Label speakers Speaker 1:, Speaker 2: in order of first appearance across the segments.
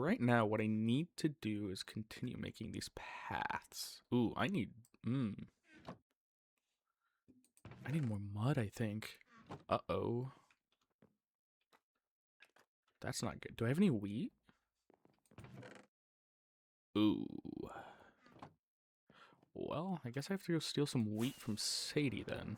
Speaker 1: Right now, what I need to do is continue making these paths. Ooh, I need more mud, I think. Uh-oh. That's not good. Do I have any wheat? Ooh. Well, I guess I have to go steal some wheat from Sadie then.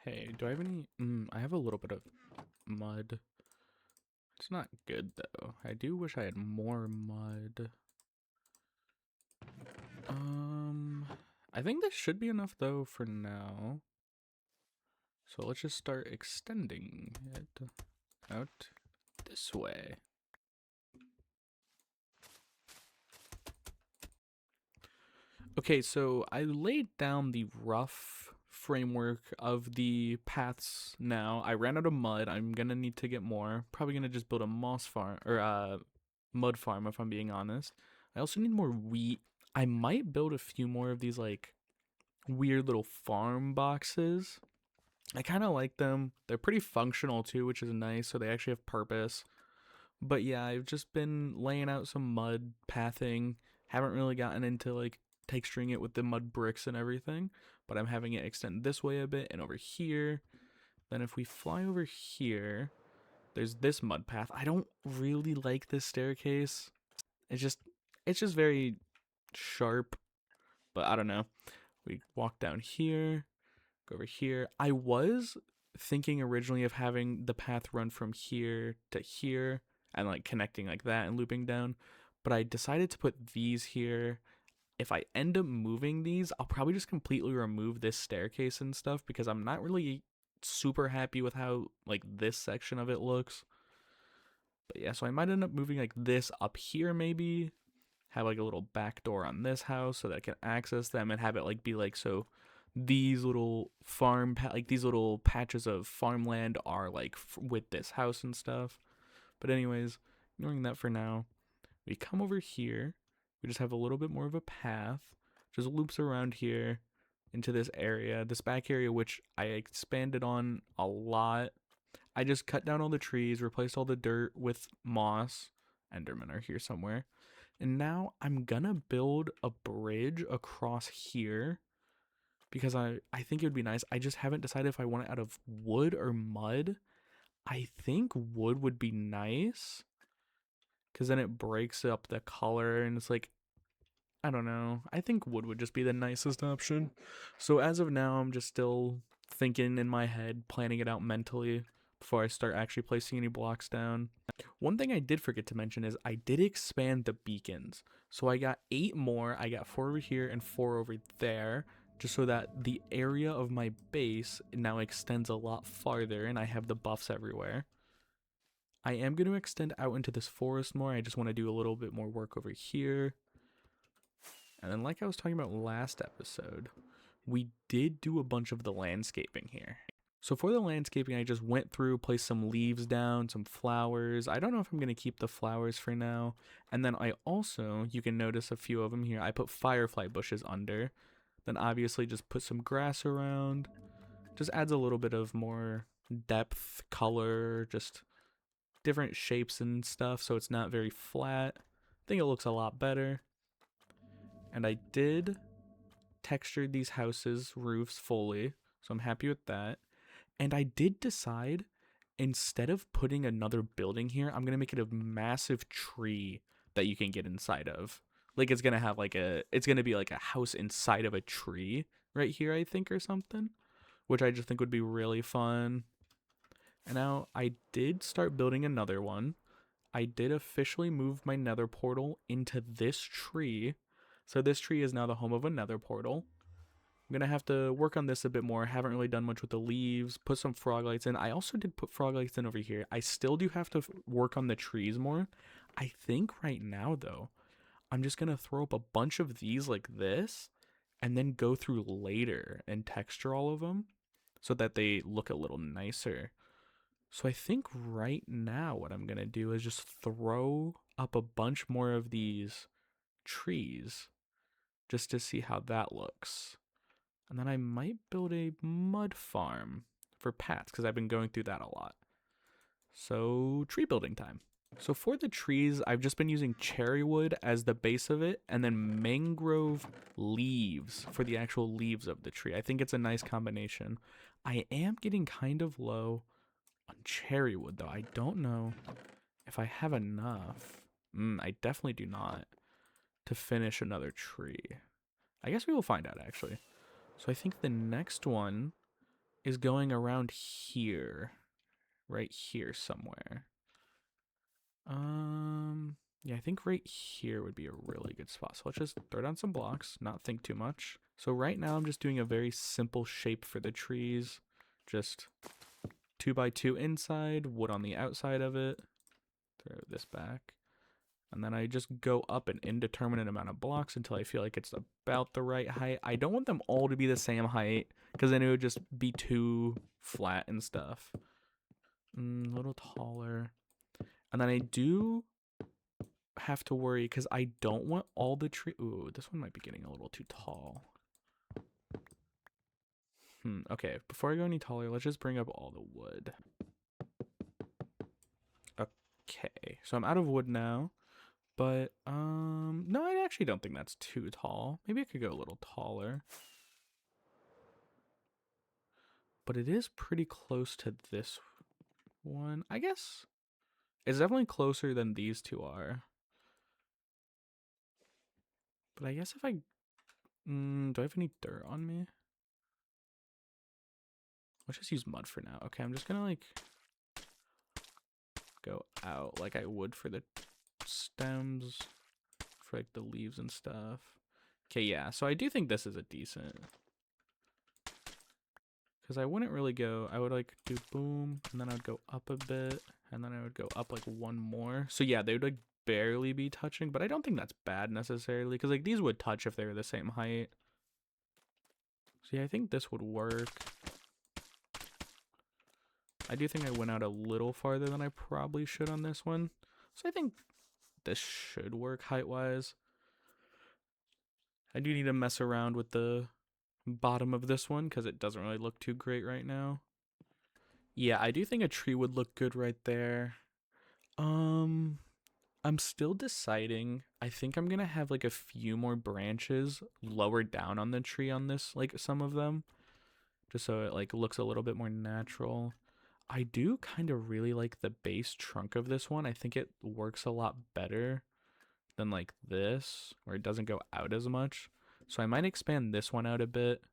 Speaker 1: Hey, do I have any? I have a little bit of mud. It's not good though. I do wish I had more mud. Um, I think this should be enough though for now. So let's just start extending it out this way. Okay, so I laid down the rough framework of the paths now. I ran out of mud. I'm gonna need to get more. Probably gonna just build a moss farm or mud farm if I'm being honest. I also need more wheat. I might build a few more of these like weird little farm boxes. I kind of like them. They're pretty functional too, which is nice. So they actually have purpose. But yeah, I've just been laying out some mud pathing. Haven't really gotten into like texturing it with the mud bricks and everything, but I'm having it extend this way a bit and over here. Then if we fly over here, there's this mud path. I don't really like this staircase. It's just it's just very sharp, but I don't know. We walk down here, go over here. I was thinking originally of having the path run from here to here and like connecting like that and looping down, but I decided to put these here. If I end up moving these, I'll probably just completely remove this staircase and stuff because I'm not really super happy with how like this section of it looks. But yeah, so I might end up moving like this up here maybe, have like a little back door on this house so that I can access them and have it like be like so these little like these little patches of farmland are like with this house and stuff. But anyways, ignoring that for now, we come over here. We just have a little bit more of a path, just loops around here into this area, this back area, which I expanded on a lot. I just cut down all the trees, replaced all the dirt with moss. Endermen are here somewhere. And now I'm gonna build a bridge across here because I think it would be nice. I just haven't decided if I want it out of wood or mud. I think wood would be nice because then it breaks up the color and it's like, I don't know. I think wood would just be the nicest option. So as of now, I'm just still thinking in my head, planning it out mentally before I start actually placing any blocks down. One thing I did forget to mention is I did expand the beacons. So I got 8 more. I got 4 over here and 4 over there, just so that the area of my base now extends a lot farther and I have the buffs everywhere. I am going to extend out into this forest more. I just want to do a little bit more work over here. And then like I was talking about last episode, we did do a bunch of the landscaping here. So for the landscaping, I just went through, placed some leaves down, some flowers. I don't know if I'm going to keep the flowers for now. And then I also, you can notice a few of them here, I put firefly bushes under. Then obviously just put some grass around. Just adds a little bit of more depth, color, just different shapes and stuff. So it's not very flat. I think it looks a lot better. And I did texture these houses' roofs fully. So I'm happy with that. And I did decide instead of putting another building here, I'm going to make it a massive tree that you can get inside of. Like it's going to have like it's going to be like a house inside of a tree right here, I think, or something, which I just think would be really fun. And now I did start building another one. I did officially move my nether portal into this tree. So this tree is now the home of a nether portal. I'm gonna have to work on this a bit more. Haven't really done much with the leaves. Put some frog lights in. I also did put frog lights in over here. I still do have to work on the trees more. I think right now though, I'm just gonna throw up a bunch of these like this, and then go through later and texture all of them, so that they look a little nicer. So I think right now what I'm going to do is just throw up a bunch more of these trees just to see how that looks. And then I might build a mud farm for Pats because I've been going through that a lot. So, tree building time. So for the trees, I've just been using cherry wood as the base of it and then mangrove leaves for the actual leaves of the tree. I think it's a nice combination. I am getting kind of low on cherry wood though. I don't know if I have enough. I definitely do not to finish another tree. I guess we will find out actually. So I think the next one is going around here, right here somewhere. Yeah, I think right here would be a really good spot. So let's just throw down some blocks, not think too much. So right now I'm just doing a very simple shape for the trees. Just 2x2 inside, wood on the outside of it. Throw this back. And then I just go up an indeterminate amount of blocks until I feel like it's about the right height. I don't want them all to be the same height because then it would just be too flat and stuff. A little taller. And then I do have to worry because I don't want all the tree. Ooh, this one might be getting a little too tall. Okay, before I go any taller, let's just bring up all the wood. Okay, so I'm out of wood now. But, no, I actually don't think that's too tall. Maybe I could go a little taller. But it is pretty close to this one. I guess it's definitely closer than these two are. But I guess if I, do I have any dirt on me? Let's just use mud for now. Okay, I'm just gonna like go out like I would for the stems, for like the leaves and stuff. Okay, yeah, so I do think this is a decent, because I wouldn't really go, I would like do boom, and then I would go up a bit, and then I would go up like one more. So yeah, they would like barely be touching, but I don't think that's bad necessarily, because like these would touch if they were the same height. So yeah, I think this would work. I do think I went out a little farther than I probably should on this one. So I think this should work height-wise. I do need to mess around with the bottom of this one because it doesn't really look too great right now. Yeah, I do think a tree would look good right there. I'm still deciding. I think I'm gonna have like a few more branches lower down on the tree on this, like some of them, just so it like looks a little bit more natural. I do kind of really like the base trunk of this one. I think it works a lot better than like this, where it doesn't go out as much. So I might expand this one out a bit.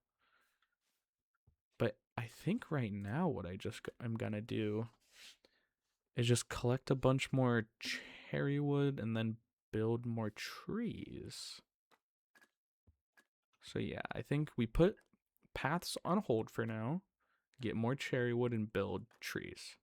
Speaker 1: But I think right now what I'm gonna do is just collect a bunch more cherry wood and then build more trees. So yeah, I think we put paths on hold for now, get more cherry wood and build trees.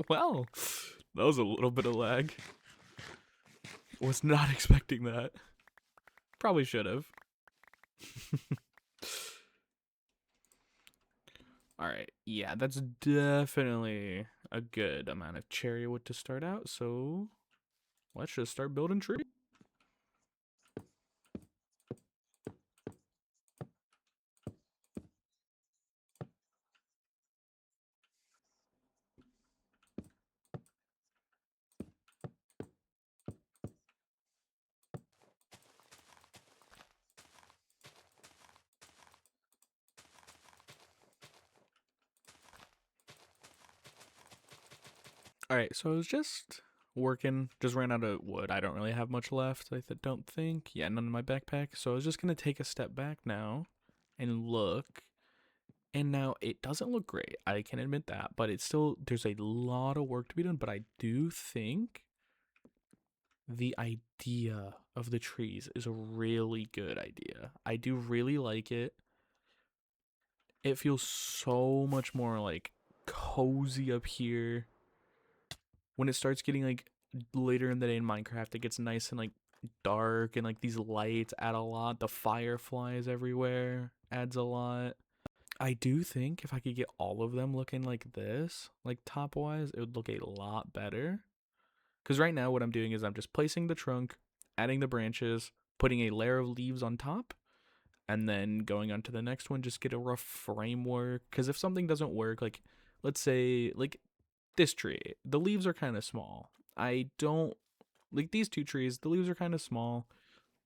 Speaker 1: Well, that was a little bit of lag. Was not expecting that. Probably should have. Alright, yeah, that's definitely a good amount of cherry wood to start out, so let's just start building trees. Alright, so I was just working, just ran out of wood. I don't really have much left, don't think. Yeah, none in my backpack. So I was just going to take a step back now and look. And now it doesn't look great. I can admit that, but it's still, there's a lot of work to be done. But I do think the idea of the trees is a really good idea. I do really like it. It feels so much more like cozy up here. When it starts getting like later in the day in Minecraft, it gets nice and like dark, and like these lights add a lot. The fireflies everywhere adds a lot. I do think if I could get all of them looking like this, like top wise, it would look a lot better. Because right now, what I'm doing is I'm just placing the trunk, adding the branches, putting a layer of leaves on top, and then going on to the next one, just get a rough framework. Because if something doesn't work, like let's say, like this tree, the leaves are kind of small. I don't like these two trees, the leaves are kind of small.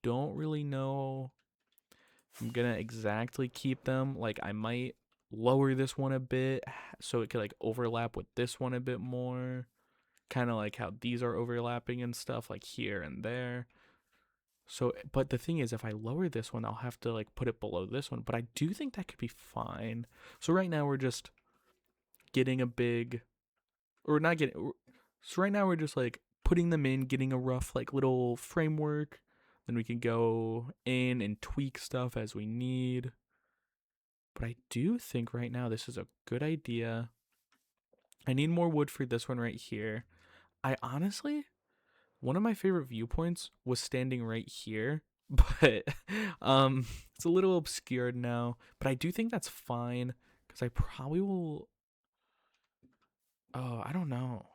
Speaker 1: Don't really know if I'm gonna exactly keep them. Like, I might lower this one a bit so it could like overlap with this one a bit more, kind of like how these are overlapping and stuff, like here and there. So, but the thing is, if I lower this one, I'll have to like put it below this one. But I do think that could be fine. So right now we're just getting a big, or not getting. So right now we're just like putting them in, getting a rough like little framework. Then we can go in and tweak stuff as we need. But I do think right now this is a good idea. I need more wood for this one right here. I honestly, one of my favorite viewpoints was standing right here, but it's a little obscured now. But I do think that's fine because I probably will. Oh, I don't know.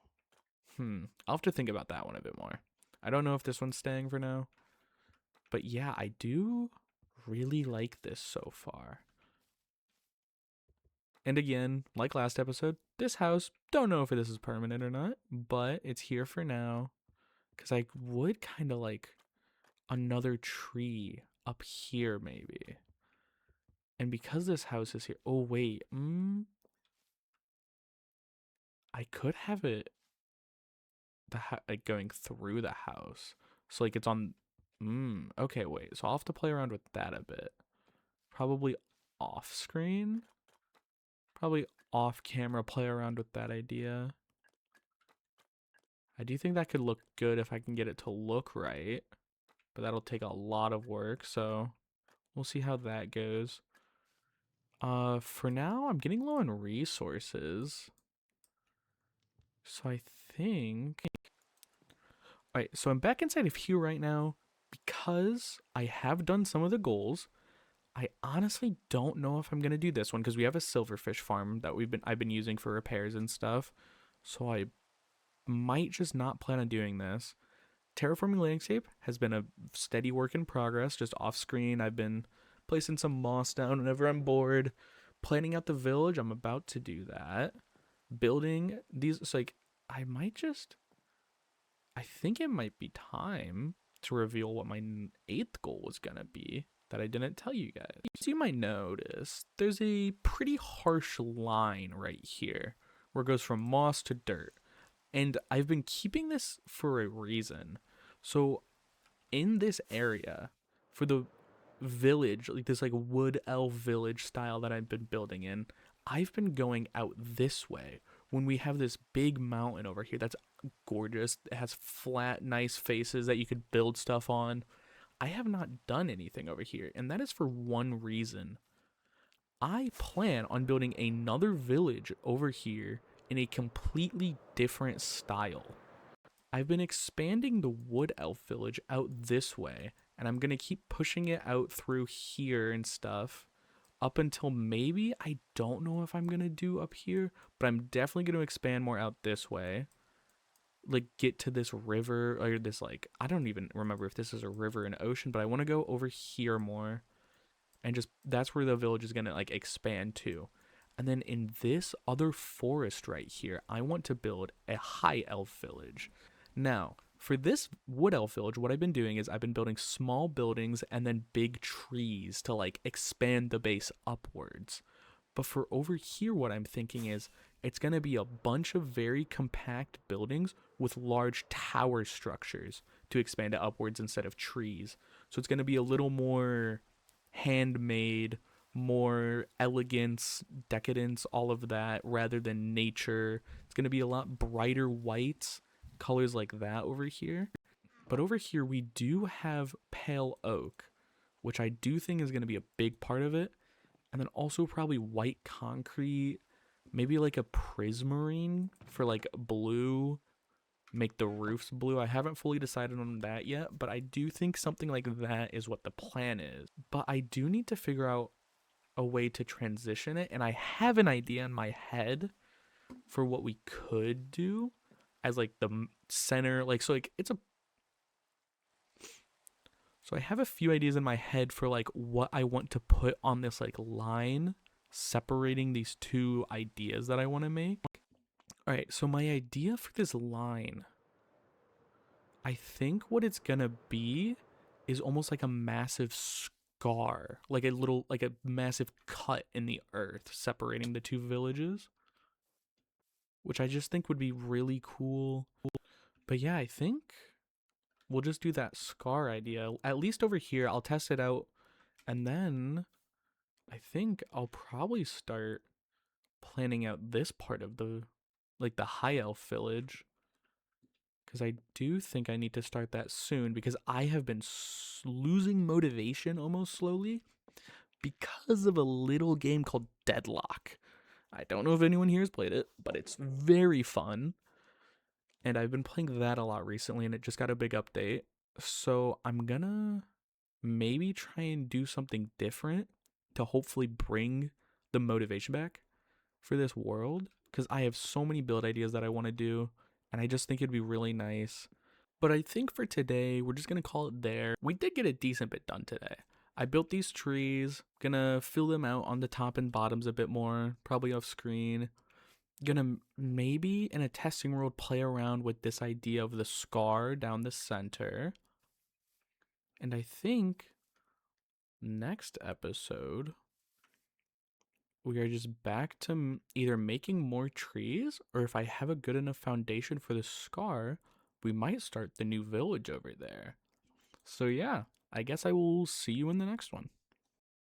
Speaker 1: I'll have to think about that one a bit more. I don't know if this one's staying for now, but yeah, I do really like this so far. And again, like last episode, this house, don't know if this is permanent or not, but it's here for now. Because I would kind of like another tree up here, maybe. And because this house is here, oh, wait, I could have it like going through the house. So like it's on, okay, wait. So I'll have to play around with that a bit. Probably off screen, probably off camera, play around with that idea. I do think that could look good if I can get it to look right, but that'll take a lot of work, so we'll see how that goes. For now, I'm getting low on resources, so I think. All right, so I'm back inside of here right now because I have done some of the goals. I honestly don't know if I'm gonna do this one because we have a silverfish farm that I've been using for repairs and stuff, so I might just not plan on doing this. Terraforming landscape has been a steady work in progress, just off screen. I've been placing some moss down whenever I'm bored. Planning out the village, I'm about to do that. Building these, it's like, I might just, I think it might be time to reveal what my eighth goal was gonna be that I didn't tell you guys. So you might notice there's a pretty harsh line right here where it goes from moss to dirt. And I've been keeping this for a reason. So in this area, for the village, like this like wood elf village style that I've been building in, I've been going out this way when we have this big mountain over here that's gorgeous. It has flat, nice faces that you could build stuff on. I have not done anything over here, and that is for one reason. I plan on building another village over here in a completely different style. I've been expanding the wood elf village out this way, and I'm going to keep pushing it out through here and stuff up until maybe, I don't know if I'm going to do up here, but I'm definitely going to expand more out this way. Like, get to this river, or this, like, I don't even remember if this is a river and ocean, but I want to go over here more. And just, that's where the village is going to, like, expand to. And then in this other forest right here, I want to build a high elf village. Now, for this wood elf village, what I've been doing is I've been building small buildings and then big trees to like expand the base upwards. But for over here, what I'm thinking is it's going to be a bunch of very compact buildings with large tower structures to expand it upwards instead of trees. So it's going to be a little more handmade, more elegance, decadence, all of that, rather than nature. It's going to be a lot brighter whites, colors like that over here. But over here, we do have pale oak, which I do think is going to be a big part of it. And then also probably white concrete, maybe like a prismarine for like blue, make the roofs blue. I haven't fully decided on that yet, but I do think something like that is what the plan is. But I do need to figure out a way to transition it, and I have an idea in my head for what we could do as like the center, like so like it's a so I have a few ideas in my head for like what I want to put on this like line separating these two ideas that I want to make. All right, so my idea for this line, I think what it's going to be is almost like a massive scar, like a little like a massive cut in the earth separating the two villages, which I just think would be really cool. But yeah, I think we'll just do that scar idea. At least over here, I'll test it out, and then I think I'll probably start planning out this part of the like the high elf village because I do think I need to start that soon because I have been losing motivation almost slowly because of a little game called Deadlock. I don't know if anyone here has played it, but it's very fun. And I've been playing that a lot recently and it just got a big update. So I'm gonna maybe try and do something different to hopefully bring the motivation back for this world because I have so many build ideas that I want to do and I just think it'd be really nice. But I think for today, we're just going to call it there. We did get a decent bit done today. I built these trees, gonna fill them out on the top and bottoms a bit more, probably off screen. Gonna maybe in a testing world play around with this idea of the scar down the center. And I think next episode we are just back to either making more trees or if I have a good enough foundation for the scar, we might start the new village over there. So yeah, I guess I will see you in the next one.